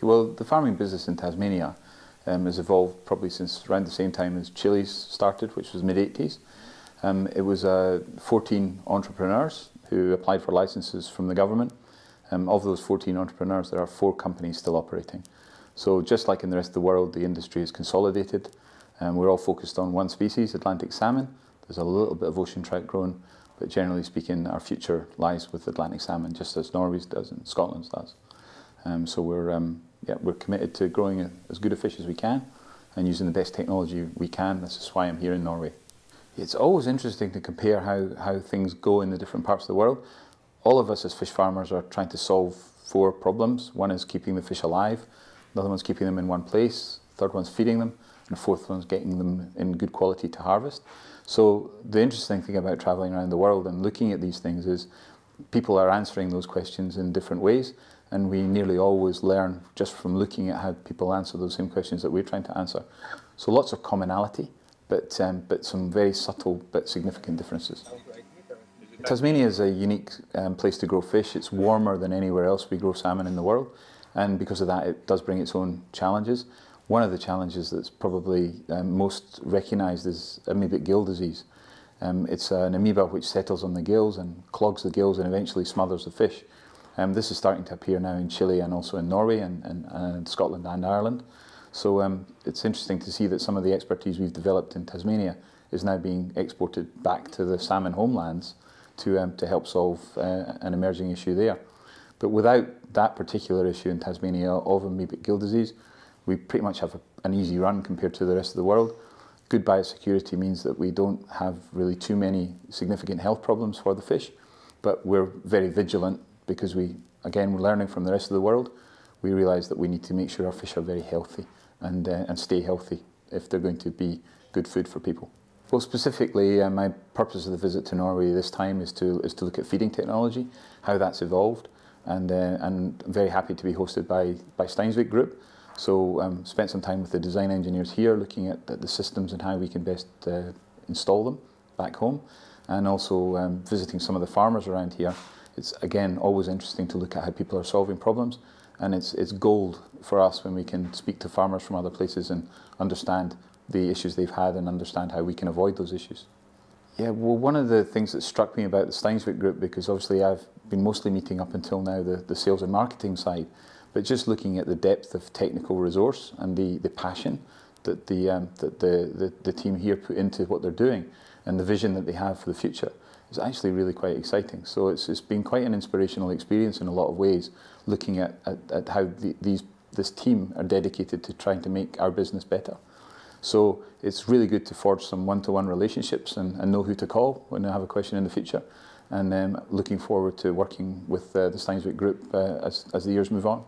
Well, the farming business in Tasmania has evolved probably since around the same time as Chile's started, which was mid-80s. It was 14 entrepreneurs who applied for licenses from the government. Of those 14 entrepreneurs, there are 4 companies still operating. So just like in the rest of the world, the industry is consolidated. We're all focused on one species, Atlantic salmon. There's a little bit of ocean trout grown, but generally speaking, our future lies with Atlantic salmon, just as Norway's does and Scotland's does. So we're committed to growing as good a fish as we can and using the best technology we can. This is why I'm here in Norway. It's always interesting to compare how things go in the different parts of the world. All of us as fish farmers are trying to solve 4 problems. One is keeping the fish alive, another one's keeping them in one place, the third one's feeding them, and the fourth one's getting them in good quality to harvest. So the interesting thing about travelling around the world and looking at these things is people are answering those questions in different ways, and we nearly always learn just from looking at how people answer those same questions that we're trying to answer. So lots of commonality, but some very subtle but significant differences. Tasmania is a unique place to grow fish. It's warmer than anywhere else we grow salmon in the world, and because of that it does bring its own challenges. One of the challenges that's probably most recognised is amoebic gill disease. It's an amoeba which settles on the gills and clogs the gills and eventually smothers the fish. This is starting to appear now in Chile and also in Norway and Scotland and Ireland. So it's interesting to see that some of the expertise we've developed in Tasmania is now being exported back to the salmon homelands to help solve an emerging issue there. But without that particular issue in Tasmania of amoebic gill disease, we pretty much have an easy run compared to the rest of the world. Good biosecurity means that we don't have really too many significant health problems for the fish, but we're very vigilant because we're learning from the rest of the world. We realise that we need to make sure our fish are very healthy and stay healthy if they're going to be good food for people. Well, specifically, my purpose of the visit to Norway this time is to look at feeding technology, how that's evolved, and I'm very happy to be hosted by Steinsvik Group. So spent some time with the design engineers here looking at the systems and how we can best install them back home, and also visiting some of the farmers around here. It's again always interesting to look at how people are solving problems, and it's gold for us when we can speak to farmers from other places and understand the issues they've had and understand how we can avoid those issues. Yeah, well, one of the things that struck me about the Steinsvik Group, because obviously I've been mostly meeting up until now the sales and marketing side, but just looking at the depth of technical resource and the passion that the team here put into what they're doing and the vision that they have for the future is actually really quite exciting. So it's been quite an inspirational experience in a lot of ways, looking at how this team are dedicated to trying to make our business better. So it's really good to forge some one-to-one relationships and know who to call when I have a question in the future. And looking forward to working with the Steinsvik Group as the years move on.